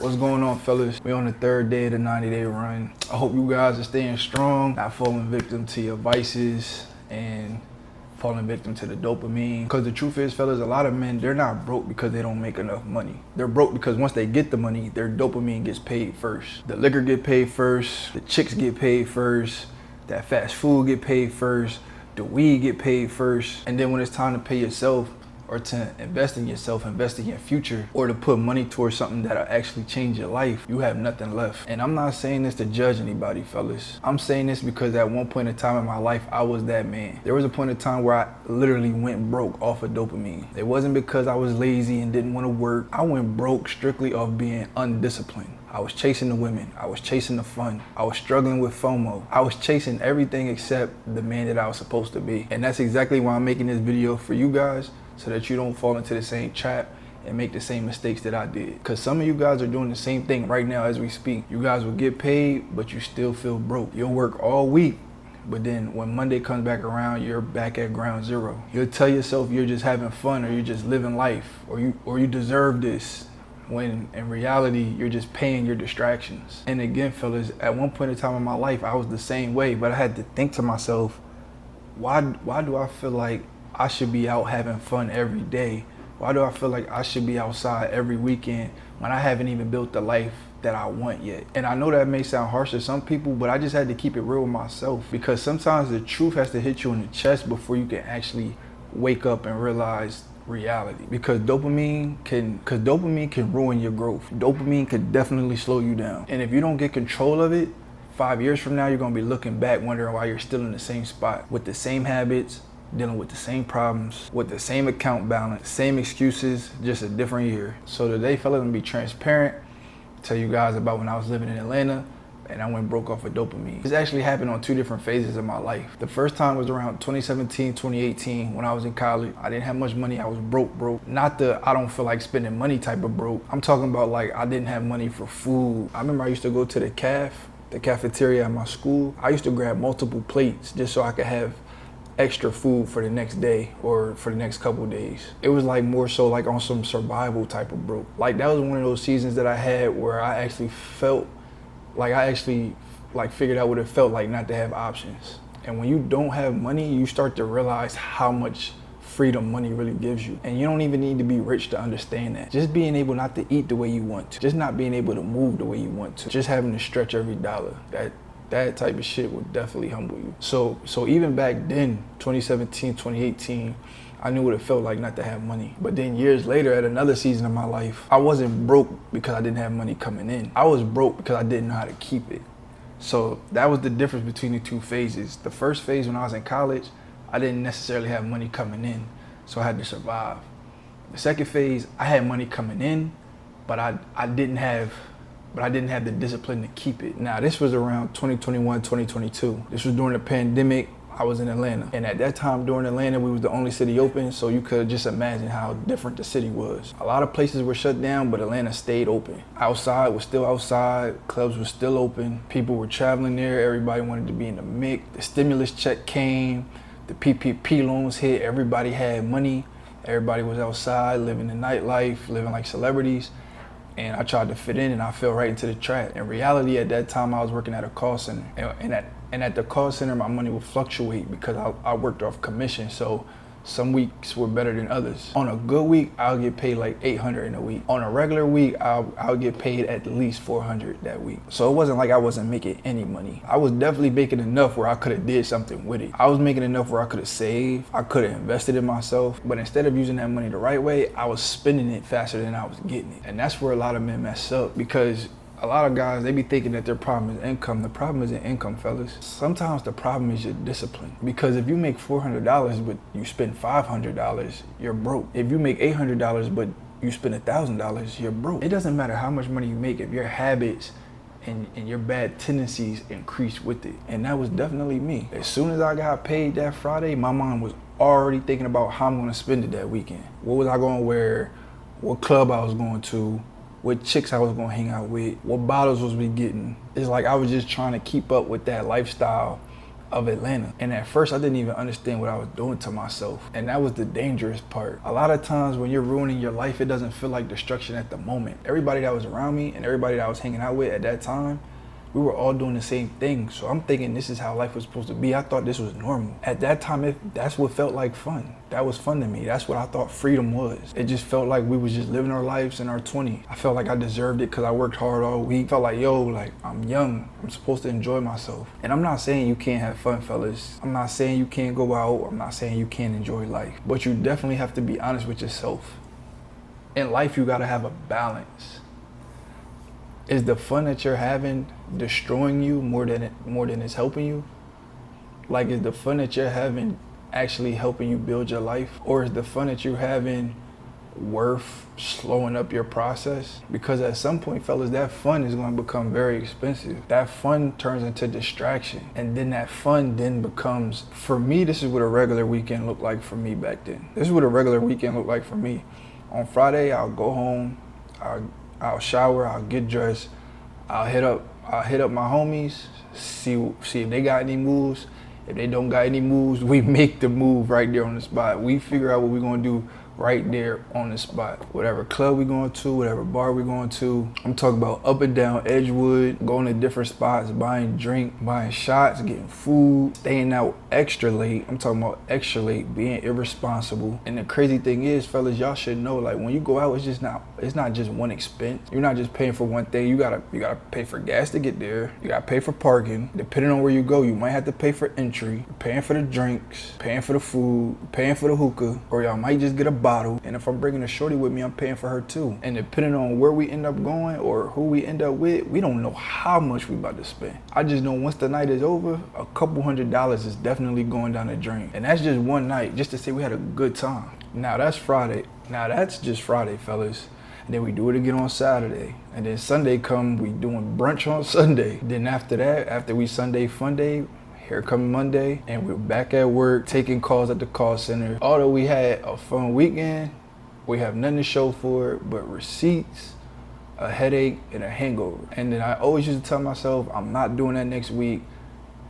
What's going on, fellas? We on the third day of the 90-day run. I hope you guys are staying strong, not falling victim to your vices and falling victim to the dopamine. Because the truth is, fellas, a lot of men, they're not broke because they don't make enough money. They're broke because once they get the money, their dopamine gets paid first. The liquor get paid first, the chicks get paid first, that fast food get paid first, the weed get paid first, and then when it's time to pay yourself, or to invest in yourself, invest in your future, or to put money towards something that'll actually change your life, you have nothing left. And I'm not saying this to judge anybody, fellas. I'm saying this because at one point in time in my life, I was that man. There was a point in time where I literally went broke off of dopamine. It wasn't because I was lazy and didn't want to work. I went broke strictly off being undisciplined. I was chasing the women. I was chasing the fun. I was struggling with FOMO. I was chasing everything except the man that I was supposed to be. And that's exactly why I'm making this video for you guys, so that you don't fall into the same trap and make the same mistakes that I did. Because some of you guys are doing the same thing right now as we speak. You guys will get paid, but you still feel broke. You'll work all week, but then when Monday comes back around, you're back at ground zero. You'll tell yourself you're just having fun, or you're just living life, or you deserve this, when in reality, you're just paying your distractions. And again, fellas, at one point in time in my life, I was the same way, but I had to think to myself, why do I feel like I should be out having fun every day? Why do I feel like I should be outside every weekend when I haven't even built the life that I want yet? And I know that may sound harsh to some people, but I just had to keep it real with myself, because sometimes the truth has to hit you in the chest before you can actually wake up and realize reality. Because dopamine can ruin your growth. Dopamine could definitely slow you down. And if you don't get control of it, 5 years from now, you're gonna be looking back wondering why you're still in the same spot with the same habits, dealing with the same problems, with the same account balance, same excuses, just a different year. So today, fellas, I'm gonna be transparent, tell you guys about when I was living in Atlanta and I went broke off of dopamine. This actually happened on two different phases of my life. The first time was around 2017, 2018, when I was in college. I didn't have much money, I was broke. Not the I don't feel like spending money type of broke. I'm talking about like I didn't have money for food. I remember I used to go to the cafeteria at my school. I used to grab multiple plates just so I could have extra food for the next day or for the next couple of days. It was like more so like on some survival type of broke. Like that was one of those seasons that I had where I actually felt like figured out what it felt like not to have options. And when you don't have money, you start to realize how much freedom money really gives you. And you don't even need to be rich to understand that. Just being able not to eat the way you want to, just not being able to move the way you want to, just having to stretch every dollar, that type of shit would definitely humble you. So even back then, 2017, 2018, I knew what it felt like not to have money. But then years later, at another season of my life, I wasn't broke because I didn't have money coming in. I was broke because I didn't know how to keep it. So that was the difference between the two phases. The first phase, when I was in college, I didn't necessarily have money coming in, so I had to survive. The second phase, I had money coming in, but I didn't have the discipline to keep it. Now, this was around 2021, 2022. This was during the pandemic. I was in Atlanta. And at that time during Atlanta, we was the only city open, so you could just imagine how different the city was. A lot of places were shut down, but Atlanta stayed open. Outside was still outside, clubs were still open, people were traveling there, everybody wanted to be in the mix. The stimulus check came, the PPP loans hit, everybody had money, everybody was outside, living the nightlife, living like celebrities. And I tried to fit in and I fell right into the trap. In reality, at that time, I was working at a call center. And at the call center, my money would fluctuate because I worked off commission. So some weeks were better than others. On a good week, I'll get paid like $800 in a week. On a regular week, I'll get paid at least $400 that week. So it wasn't like I wasn't making any money. I was definitely making enough where I could have did something with it. I was making enough where I could have saved, I could have invested in myself, but instead of using that money the right way, I was spending it faster than I was getting it. And that's where a lot of men mess up, because a lot of guys, they be thinking that their problem is income. The problem isn't income, fellas. Sometimes the problem is your discipline. Because if you make $400 but you spend $500, you're broke. If you make $800 but you spend $1,000, you're broke. It doesn't matter how much money you make if your habits and your bad tendencies increase with it. And that was definitely me. As soon as I got paid that Friday, my mom was already thinking about how I'm gonna spend it that weekend. What was I gonna wear? What club I was going to? What chicks I was gonna hang out with, what bottles was we getting. It's like I was just trying to keep up with that lifestyle of Atlanta. And at first I didn't even understand what I was doing to myself. And that was the dangerous part. A lot of times when you're ruining your life, it doesn't feel like destruction at the moment. Everybody that was around me and everybody that I was hanging out with at that time, we were all doing the same thing. So I'm thinking this is how life was supposed to be. I thought this was normal. At that time, that's what felt like fun. That was fun to me. That's what I thought freedom was. It just felt like we was just living our lives in our 20s. I felt like I deserved it because I worked hard all week. Felt like, yo, like I'm young. I'm supposed to enjoy myself. And I'm not saying you can't have fun, fellas. I'm not saying you can't go out. I'm not saying you can't enjoy life. But you definitely have to be honest with yourself. In life, you gotta have a balance. Is the fun that you're having destroying you more than it's helping you? Like, is the fun that you're having actually helping you build your life? Or is the fun that you're having worth slowing up your process? Because at some point, fellas, that fun is going to become very expensive. That fun turns into distraction. And then that fun then becomes, for me, this is what a regular weekend looked like for me back then. This is what a regular weekend looked like for me. On Friday, I'll go home, I'll shower, I'll get dressed, I'll hit up my homies, see if they got any moves. If they don't got any moves, we make the move right there on the spot. We figure out what we're gonna do right there on the spot. Whatever club we're going to, whatever bar we're going to. I'm talking about up and down Edgewood, going to different spots, buying drink, buying shots, getting food, staying out extra late. I'm talking about extra late, being irresponsible. And the crazy thing is, fellas, y'all should know, like, when you go out, it's not just one expense. You're not just paying for one thing. You gotta pay for gas to get there. You gotta pay for parking. Depending on where you go, you might have to pay for entry. You're paying for the drinks, paying for the food, paying for the hookah, or y'all might just get a bottle. And if I'm bringing a shorty with me, I'm paying for her too. And depending on where we end up going or who we end up with, we don't know how much we about to spend. I just know once the night is over, a couple $100s is definitely going down the drain. And that's just one night, just to say we had a good time. Now that's Friday. Now that's just Friday, fellas. And then we do it again on Saturday. And then Sunday come, we doing brunch on Sunday. Then after that, after we Sunday fun day, here come Monday, and we're back at work, taking calls at the call center. Although we had a fun weekend, we have nothing to show for it but receipts, a headache, and a hangover. And then I always used to tell myself, I'm not doing that next week.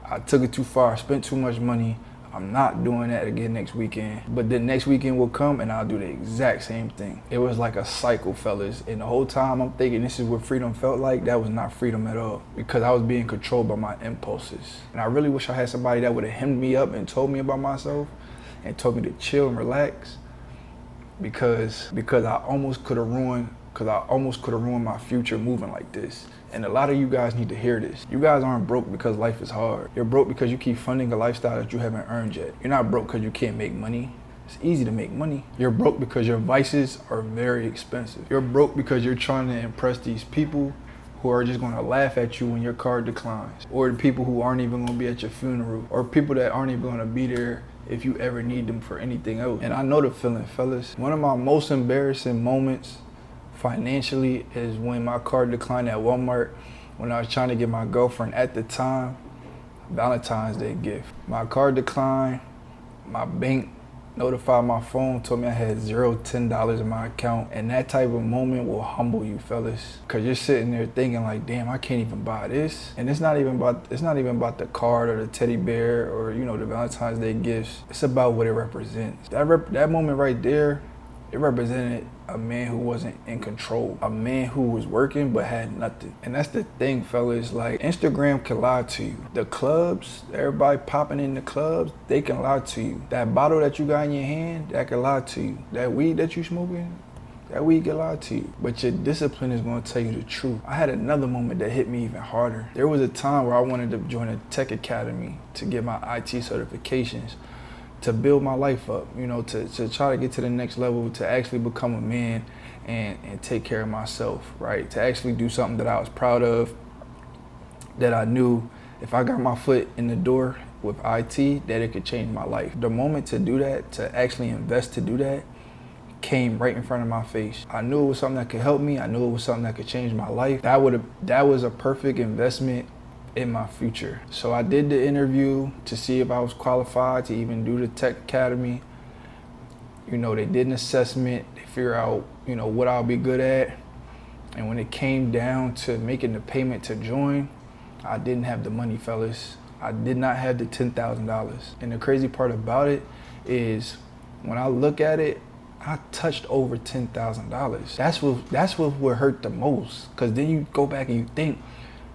I took it too far, I spent too much money. I'm not doing that again next weekend. But then next weekend will come and I'll do the exact same thing. It was like a cycle, fellas. And the whole time I'm thinking this is what freedom felt like. That was not freedom at all, because I was being controlled by my impulses. And I really wish I had somebody that would have hemmed me up and told me about myself and told me to chill and relax, because I almost could have ruined my future moving like this. And a lot of you guys need to hear this. You guys aren't broke because life is hard. You're broke because you keep funding a lifestyle that you haven't earned yet. You're not broke because you can't make money. It's easy to make money. You're broke because your vices are very expensive. You're broke because you're trying to impress these people who are just gonna laugh at you when your card declines, or the people who aren't even gonna be at your funeral, or people that aren't even gonna be there if you ever need them for anything else. And I know the feeling, fellas. One of my most embarrassing moments financially is when my card declined at Walmart when I was trying to get my girlfriend at the time Valentine's Day gift. My card declined, my bank notified my phone, told me I had $10 in my account. And that type of moment will humble you, fellas, because you're sitting there thinking like, damn, I can't even buy this. And it's not even about the card or the teddy bear or, you know, the Valentine's Day gifts. It's about what it represents. That moment right there, it represented a man who wasn't in control, a man who was working but had nothing. And that's the thing, fellas, like, Instagram can lie to you. The clubs, everybody popping in the clubs, they can lie to you. That bottle that you got in your hand, that can lie to you. That weed that you smoking, that weed can lie to you. But your discipline is gonna tell you the truth. I had another moment that hit me even harder. There was a time where I wanted to join a tech academy to get my IT certifications, to build my life up, you know, to try to get to the next level, to actually become a man and take care of myself, right? To actually do something that I was proud of, that I knew if I got my foot in the door with IT, that it could change my life. The moment to do that, to actually invest to do that, came right in front of my face. I knew it was something that could help me. I knew it was something that could change my life. That was a perfect investment in my future. So I did the interview to see if I was qualified to even do the tech academy. You know, they did an assessment, they figure out, you know, what I'll be good at. And when it came down to making the payment to join, I didn't have the money, fellas. I did not have the $10,000. And the crazy part about it is when I look at it, I touched over $10,000. That's what would hurt the most. Cause then you go back and you think,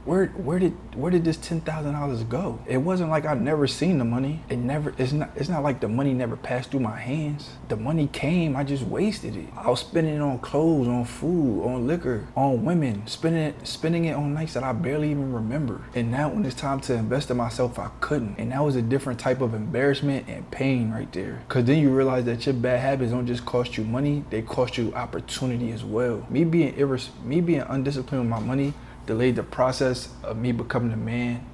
where did this $10,000 go? It wasn't like I never seen the money. It's not like the money never passed through my hands. The money came, I just wasted it. I was spending it on clothes, on food, on liquor, on women, spending it on nights that I barely even remember. And now when it's time to invest in myself, I couldn't. And that was a different type of embarrassment and pain right there. Cause then you realize that your bad habits don't just cost you money, they cost you opportunity as well. Me being undisciplined with my money delayed the process of me becoming the man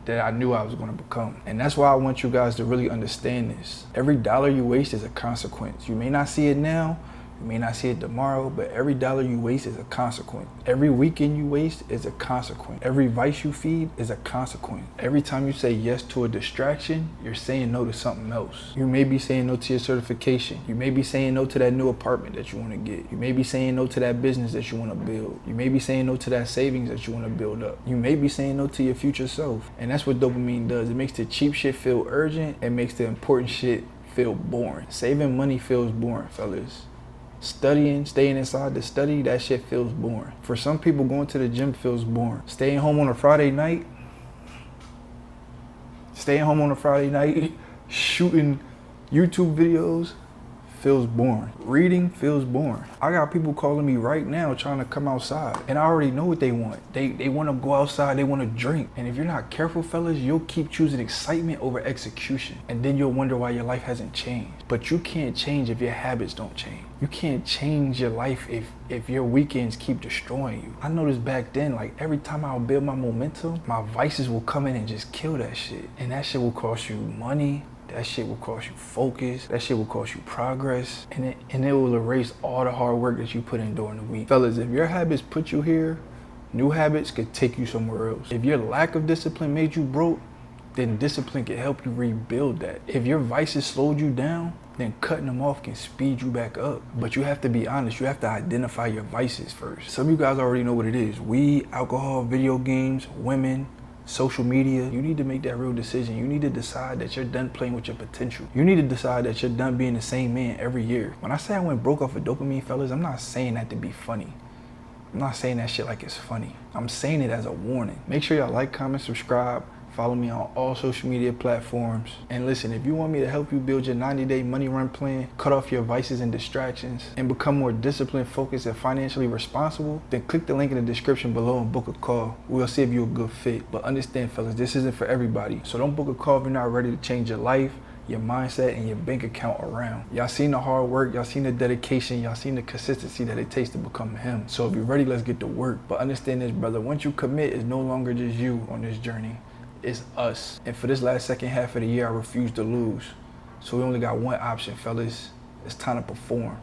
that I knew I was going to become. And that's why I want you guys to really understand this. Every dollar you waste is a consequence. You may not see it now, you may not see it tomorrow, but every dollar you waste is a consequence. Every weekend you waste is a consequence. Every vice you feed is a consequence. Every time you say yes to a distraction, you're saying no to something else. You may be saying no to your certification. You may be saying no to that new apartment that you want to get. You may be saying no to that business that you want to build. You may be saying no to that savings that you want to build up. You may be saying no to your future self. And that's what dopamine does. It makes the cheap shit feel urgent. It makes the important shit feel boring. Saving money feels boring, fellas. Studying, staying inside the study, that shit feels boring. For some people, going to the gym feels boring. Staying home on a Friday night, shooting YouTube videos feels boring. Reading feels boring. I got people calling me right now trying to come outside, and I already know what they want. They want to go outside, they want to drink. And if you're not careful, fellas, you'll keep choosing excitement over execution, and then you'll wonder why your life hasn't changed. But you can't change if your habits don't change. You can't change your life if your weekends keep destroying you. I noticed back then, like every time I would build my momentum, my vices will come in and just kill that shit. And that shit will cost you money. That shit will cost you focus. That shit will cost you progress. And it will erase all the hard work that you put in during the week. Fellas, if your habits put you here, new habits could take you somewhere else. If your lack of discipline made you broke, then discipline can help you rebuild that. If your vices slowed you down, then cutting them off can speed you back up. But you have to be honest, you have to identify your vices first. Some of you guys already know what it is. Weed, alcohol, video games, women, social media. You need to make that real decision. You need to decide that you're done playing with your potential. You need to decide that you're done being the same man every year. When I say I went broke off of dopamine, fellas, I'm not saying that to be funny. I'm not saying that shit like it's funny. I'm saying it as a warning. Make sure y'all like, comment, subscribe. Follow me on all social media platforms. And listen, if you want me to help you build your 90-day money run plan, cut off your vices and distractions, and become more disciplined, focused, and financially responsible, then click the link in the description below and book a call. We'll see if you're a good fit. But understand, fellas, this isn't for everybody. So don't book a call if you're not ready to change your life, your mindset, and your bank account around. Y'all seen the hard work, y'all seen the dedication, y'all seen the consistency that it takes to become him. So if you're ready, let's get to work. But understand this, brother, once you commit, it's no longer just you on this journey. It's us. And for this last second half of the year, I refuse to lose. So we only got one option, fellas. It's time to perform.